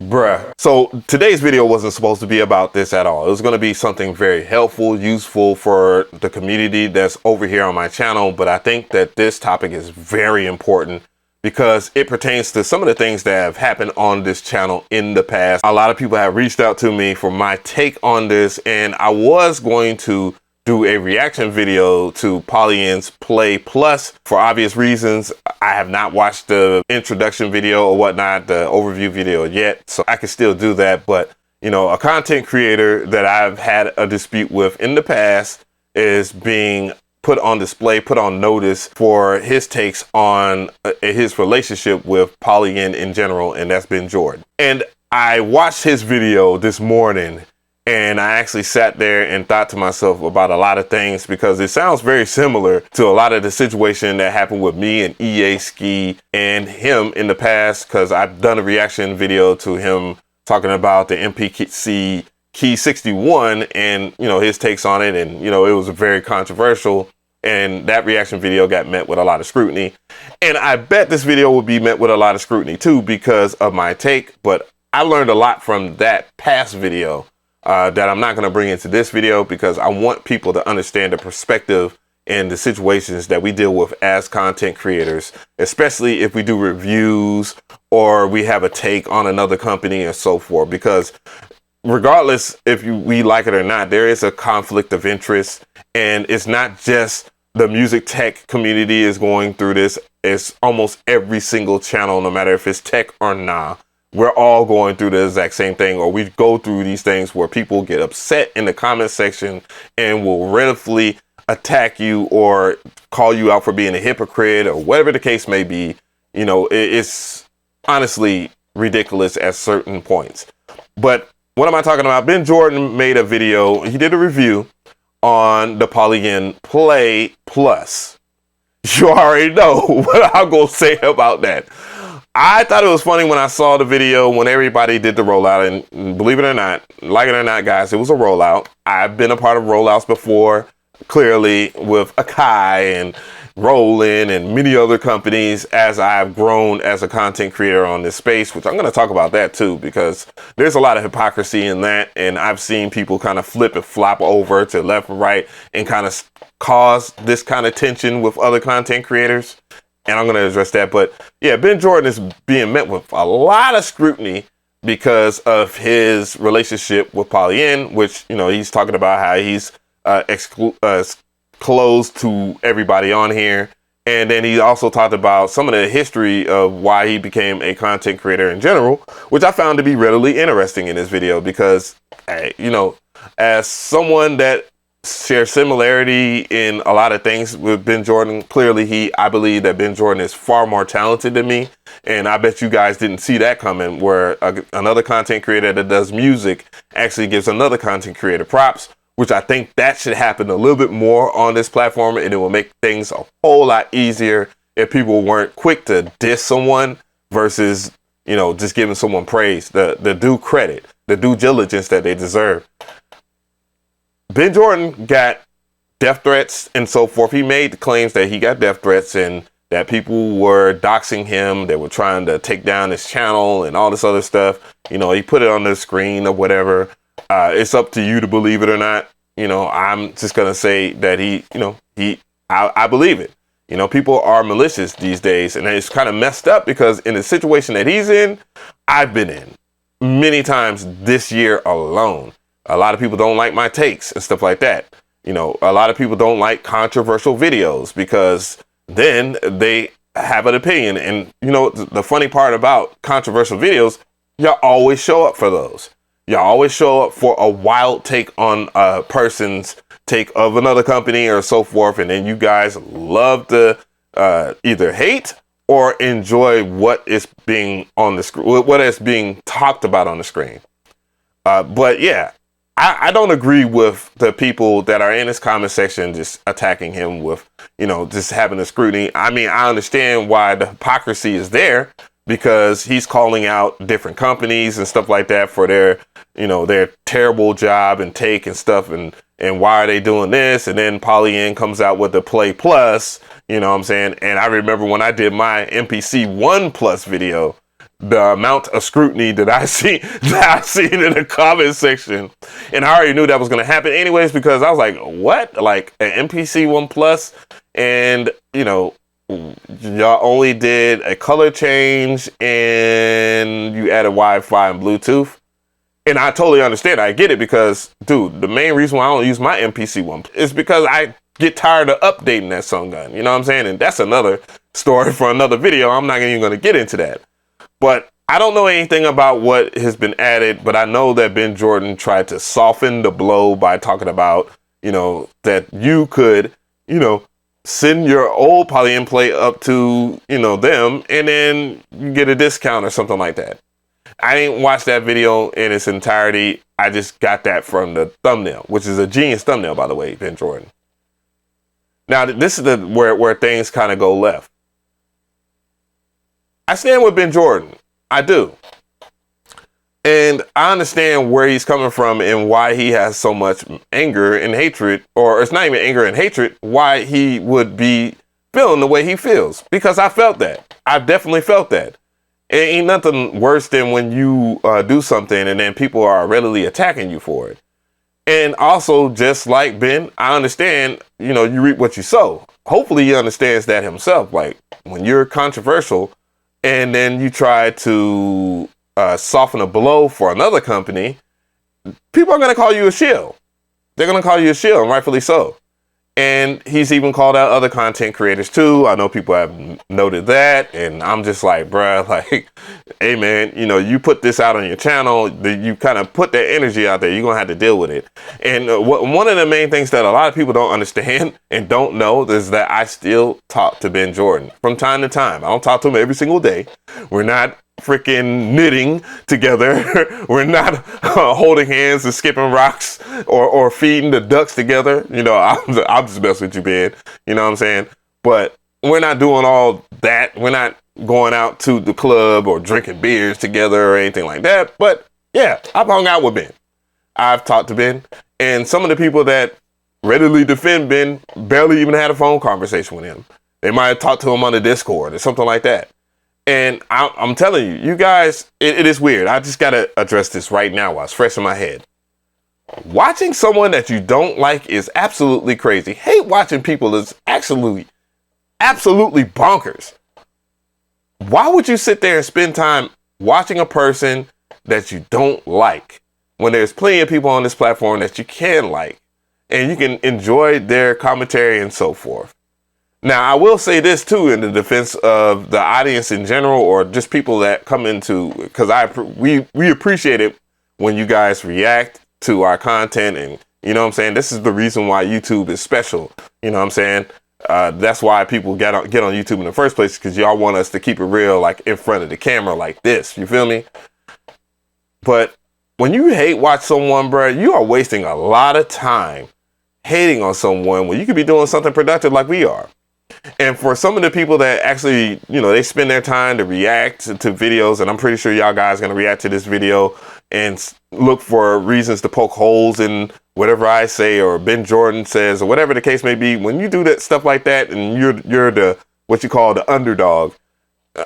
Bruh. So today's video wasn't supposed to be about this at all. It was going to be something very helpful, useful for the community that's over here on my channel. But I think that this topic is very important because it pertains to some of the things that have happened on this channel in the past. A lot of people have reached out to me for my take on this, and I was going to do a reaction video to Polyend's Play Plus. For obvious reasons, I have not watched the introduction video or whatnot, the overview video yet, so I can still do that. But, you know, a content creator that I've had a dispute with in the past is being put on display, put on notice for his takes on his relationship with Polyend in general, and that's Benn Jordan. And I watched his video this morning, and I actually sat there and thought to myself about a lot of things because it sounds very similar to a lot of the situation that happened with me and EA Ski and him in the past, because I've done a reaction video to him talking about the MPC Key 61 and, you know, his takes on it. And, you know, it was very controversial, and that reaction video got met with a lot of scrutiny. And I bet this video will be met with a lot of scrutiny too because of my take. But I learned a lot from that past video that I'm not going to bring into this video because I want people to understand the perspective and the situations that we deal with as content creators, especially if we do reviews or we have a take on another company and so forth. Because regardless if we like it or not, there is a conflict of interest, and it's not just the music tech community is going through this. It's almost every single channel, no matter if it's tech or not. We're all going through the exact same thing, or we go through these things where people get upset in the comment section and will readily attack you or call you out for being a hypocrite or whatever the case may be. You know, it's honestly ridiculous at certain points. But what am I talking about? Benn Jordan made a video. He did a review on the Polyend Play Plus. You already know what I'm going to say about that. I thought it was funny when I saw the video when everybody did the rollout, and believe it or not, like it or not, guys, it was a rollout. I've been a part of rollouts before, clearly with Akai and Roland and many other companies as I've grown as a content creator on this space, which I'm going to talk about that too, because there's a lot of hypocrisy in that. And I've seen people kind of flip and flop over to left and right and kind of cause this kind of tension with other content creators. And I'm going to address that. But yeah, Benn Jordan is being met with a lot of scrutiny because of his relationship with Polyend, which, you know, he's talking about how he's closed to everybody on here. And then he also talked about some of the history of why he became a content creator in general, which I found to be readily interesting in this video because, you know, as someone that share similarity in a lot of things with Benn Jordan. Clearly, I believe that Benn Jordan is far more talented than me. And I bet you guys didn't see that coming, where another content creator that does music actually gives another content creator props, which I think that should happen a little bit more on this platform. And it will make things a whole lot easier if people weren't quick to diss someone versus, you know, just giving someone praise, the due credit, the due diligence that they deserve. Benn Jordan got death threats and so forth. He made claims that he got death threats and that people were doxing him. They were trying to take down his channel and all this other stuff. You know, he put it on the screen or whatever. It's up to you to believe it or not. You know, I'm just going to say that I believe it. You know, people are malicious these days, and it's kind of messed up because in the situation that he's in, I've been in many times this year alone. A lot of people don't like my takes and stuff like that. You know, a lot of people don't like controversial videos because then they have an opinion. And, you know, the funny part about controversial videos, y'all always show up for those. Y'all always show up for a wild take on a person's take of another company or so forth. And then you guys love to either hate or enjoy what is being on the screen, what is being talked about on the screen. But yeah. I don't agree with the people that are in his comment section just attacking him with, you know, just having a scrutiny. I mean, I understand why the hypocrisy is there because he's calling out different companies and stuff like that for their, you know, their terrible job and take and stuff. And why are they doing this? And then Polyend comes out with the Play Plus, you know what I'm saying? And I remember when I did my MPC 1 Plus video, the amount of scrutiny that I seen in the comment section. And I already knew that was going to happen anyways, because I was like, what? Like an MPC 1 Plus, and you know, y'all only did a color change and you added Wi-Fi and Bluetooth. And I totally understand. I get it, because dude, the main reason why I don't use my MPC 1 is because I get tired of updating that sun gun. You know what I'm saying? And that's another story for another video. I'm not even going to get into that. But I don't know anything about what has been added, but I know that Benn Jordan tried to soften the blow by talking about, you know, that you could, you know, send your old Polyend plate up to, you know, them, and then you get a discount or something like that. I didn't watch that video in its entirety. I just got that from the thumbnail, which is a genius thumbnail, by the way, Benn Jordan. Now, this is where things kind of go left. I stand with Benn Jordan. I do. And I understand where he's coming from and why he has so much anger and hatred, or it's not even anger and hatred, why he would be feeling the way he feels. Because I felt that. I've definitely felt that. It ain't nothing worse than when you do something and then people are readily attacking you for it. And also, just like Ben, I understand, you know, you reap what you sow. Hopefully he understands that himself. Like, when you're controversial and then you try to soften a blow for another company, people are going to call you a shill. They're going to call you a shill, and rightfully so. And he's even called out other content creators too. I know people have noted that, and I'm just like, bruh, like, hey man, you know, you put this out on your channel, you kind of put that energy out there, you're gonna have to deal with it. And one of the main things that a lot of people don't understand and don't know is that I still talk to Benn Jordan from time to time. I don't talk to him every single day. We're not freaking knitting together. We're not holding hands and skipping rocks or feeding the ducks together. You know, I'm just messing with you, Ben. You know what I'm saying? But we're not doing all that. We're not going out to the club or drinking beers together or anything like that. But yeah, I've hung out with Ben. I've talked to Ben. And some of the people that readily defend Ben barely even had a phone conversation with him. They might have talked to him on the Discord or something like that. And I'm telling you, you guys, it is weird. I just got to address this right now while it's fresh in my head. Watching someone that you don't like is absolutely crazy. Hate watching people is absolutely bonkers. Why would you sit there and spend time watching a person that you don't like when there's plenty of people on this platform that you can like and you can enjoy their commentary and so forth? Now, I will say this too, in the defense of the audience in general, or just people that come into, because we appreciate it when you guys react to our content, and you know what I'm saying. This is the reason why YouTube is special. You know what I'm saying. That's why people get on YouTube in the first place, because y'all want us to keep it real, like in front of the camera, like this. You feel me? But when you hate watch someone, bro, you are wasting a lot of time hating on someone when you could be doing something productive like we are. And for some of the people that actually, you know, they spend their time to react to videos, and I'm pretty sure y'all guys are going to react to this video and look for reasons to poke holes in whatever I say or Benn Jordan says or whatever the case may be. When you do that stuff like that and you're the, what you call the underdog,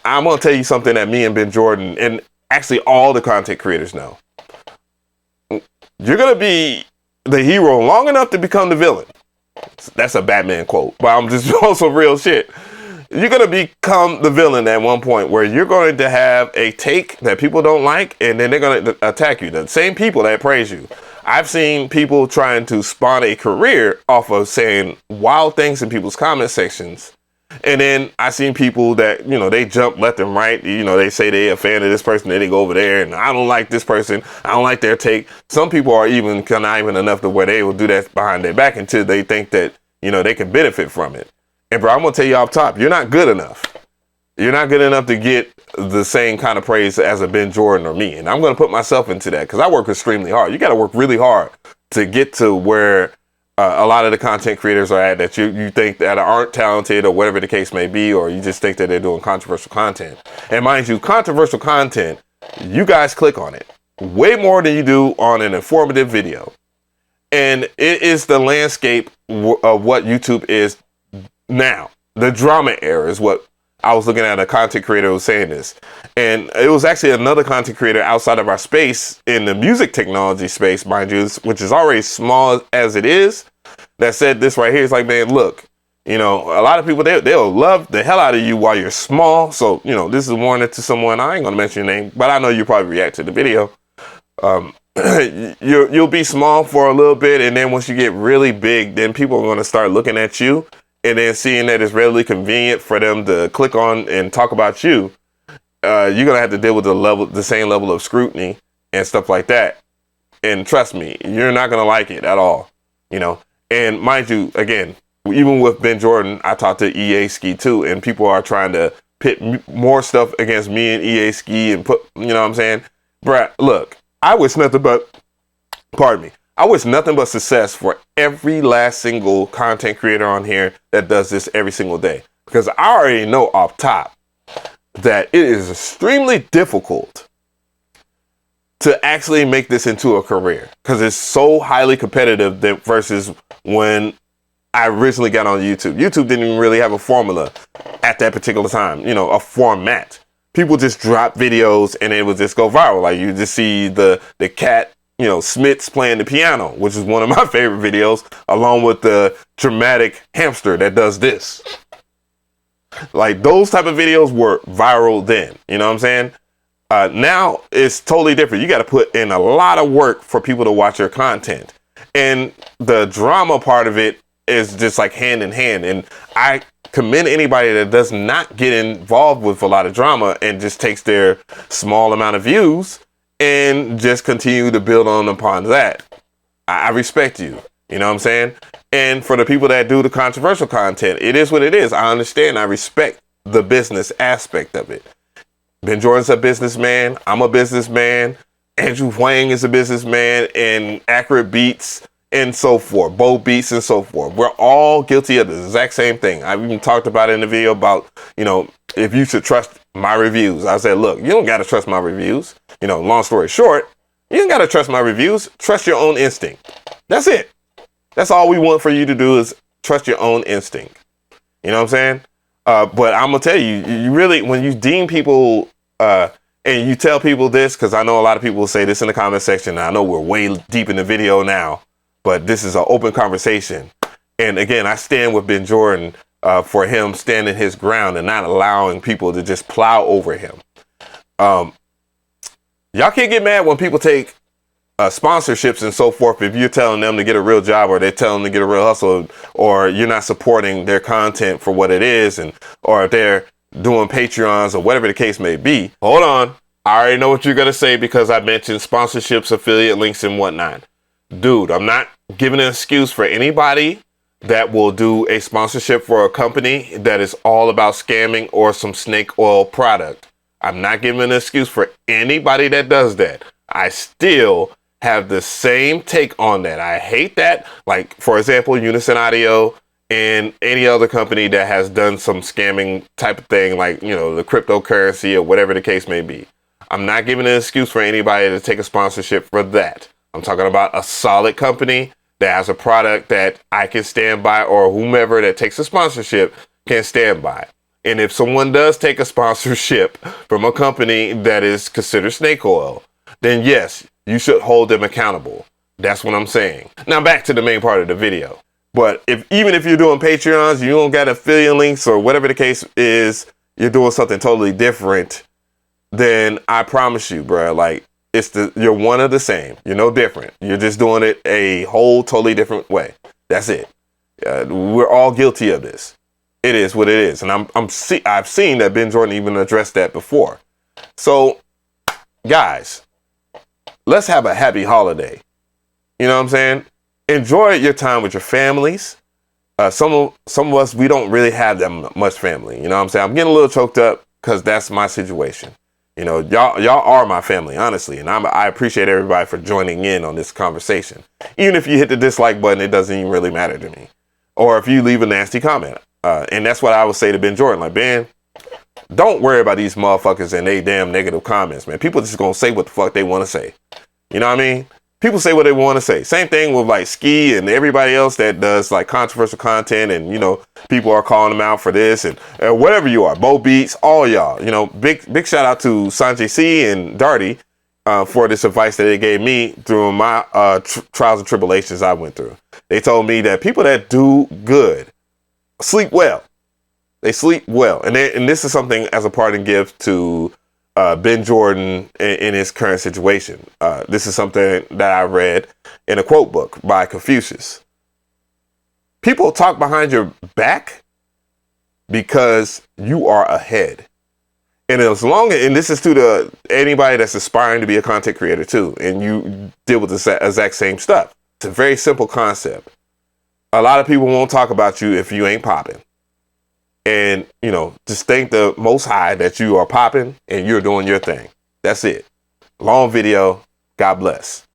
I'm going to tell you something that me and Benn Jordan and actually all the content creators know. You're going to be the hero long enough to become the villain. That's a Batman quote, but I'm just also real shit. You're going to become the villain at one point where you're going to have a take that people don't like, and then they're going to attack you. The same people that praise you. I've seen people trying to spawn a career off of saying wild things in people's comment sections. And then I've seen people that, you know, they jump left and right. You know, they say they're a fan of this person, then they go over there and I don't like this person. I don't like their take. Some people are even conniving enough to where they will do that behind their back until they think that, you know, they can benefit from it. And bro, I'm going to tell you off top, you're not good enough. You're not good enough to get the same kind of praise as a Benn Jordan or me. And I'm going to put myself into that because I work extremely hard. You got to work really hard to get to where a lot of the content creators are at that you think that aren't talented or whatever the case may be, or you just think that they're doing controversial content. And mind you, controversial content, you guys click on it way more than you do on an informative video. And it is the landscape of what YouTube is now. The drama era is what I was looking at a content creator who was saying this, and it was actually another content creator outside of our space in the music technology space, mind you, which is already small as it is, that said this right here. It's like, man, look, you know, a lot of people, they'll love the hell out of you while you're small. So, you know, this is a warning to someone. I ain't gonna mention your name, but I know you probably react to the video. You'll be small for a little bit, and then once you get really big, then people are going to start looking at you and then seeing that it's readily convenient for them to click on and talk about you. You're going to have to deal with the same level of scrutiny and stuff like that. And trust me, you're not going to like it at all, you know. And mind you, again, even with Benn Jordan, I talked to EA Ski too, and people are trying to pit more stuff against me and EA Ski and put, you know what I'm saying? Bruh, look, I wish nothing but, pardon me, I wish nothing but success for every last single content creator on here that does this every single day. Because I already know off top that it is extremely difficult to actually make this into a career. Because it's so highly competitive versus when I originally got on YouTube. YouTube didn't even really have a formula at that particular time, you know, a format. People just drop videos and it would just go viral. Like you just see the cat, you know, Smiths playing the piano, which is one of my favorite videos, along with the dramatic hamster that does this. Like those type of videos were viral then, you know what I'm saying? Now it's totally different. You got to put in a lot of work for people to watch your content. And the drama part of it is just like hand in hand. And I commend anybody that does not get involved with a lot of drama and just takes their small amount of views and just continue to build on upon that. I respect you. You know what I'm saying? And for the people that do the controversial content, it is what it is. I understand. I respect the business aspect of it. Benn Jordan's a businessman. I'm a businessman. Andrew Wang is a businessman, and Accurate Beats and so forth, Bo Beats and so forth. We're all guilty of the exact same thing. I've even talked about it in the video about, you know, if you should trust my reviews. I said, look, you don't got to trust my reviews. You know, long story short, you don't got to trust my reviews. Trust your own instinct. That's it. That's all we want for you to do is trust your own instinct. You know what I'm saying? But I'm going to tell you, you really, when you deem people, and you tell people this, because I know a lot of people will say this in the comment section. I know we're way deep in the video now, but this is an open conversation. And again, I stand with Benn Jordan for him standing his ground and not allowing people to just plow over him. Y'all can't get mad when people take sponsorships and so forth if you're telling them to get a real job, or they're telling them to get a real hustle, or you're not supporting their content for what it is, and or if they're doing Patreons or whatever the case may be. Hold on. I already know what you're going to say because I mentioned sponsorships, affiliate links, and whatnot. Dude, I'm not giving an excuse for anybody that will do a sponsorship for a company that is all about scamming or some snake oil product. I'm not giving an excuse for anybody that does that. I still have the same take on that. I hate that. Like, for example, Unison Audio and any other company that has done some scamming type of thing, like, you know, the cryptocurrency or whatever the case may be. I'm not giving an excuse for anybody to take a sponsorship for that. I'm talking about a solid company that has a product that I can stand by, or whomever that takes a sponsorship can stand by. And if someone does take a sponsorship from a company that is considered snake oil, then yes, you should hold them accountable. That's what I'm saying. Now back to the main part of the video. But even if you're doing Patreons, you don't got affiliate links or whatever the case is, you're doing something totally different, then I promise you, bro, like, you're one of the same. You're no different. You're just doing it a whole totally different way. That's it. We're all guilty of this. It is what it is. And I've seen that Benn Jordan even addressed that before. So, guys, let's have a happy holiday. You know what I'm saying? Enjoy your time with your families. Some of us, we don't really have that much family. You know what I'm saying? I'm getting a little choked up because that's my situation. You know, y'all are my family, honestly. And I appreciate everybody for joining in on this conversation. Even if you hit the dislike button, it doesn't even really matter to me. Or if you leave a nasty comment. And that's what I would say to Benn Jordan. Like, Ben, don't worry about these motherfuckers and they damn negative comments, man. People just gonna say what the fuck they want to say. You know what I mean? people say what they want to say. Same thing with like Ski and everybody else that does like controversial content, and you know, people are calling them out for this and whatever you are. Bo Beats, all y'all. You know, big shout out to Sanjay C and Darty for this advice that they gave me through my trials and tribulations I went through. They told me that people that do good sleep well. They sleep well, and this is something as a parting gift to Benn Jordan in his current situation. This is something that I read in a quote book by Confucius. People talk behind your back because you are ahead. And as long as, and this is to anybody that's aspiring to be a content creator too, and you deal with the exact same stuff. It's a very simple concept. A lot of people won't talk about you if you ain't popping. And, you know, just thank the Most High that you are popping and you're doing your thing. That's it. Long video. God bless.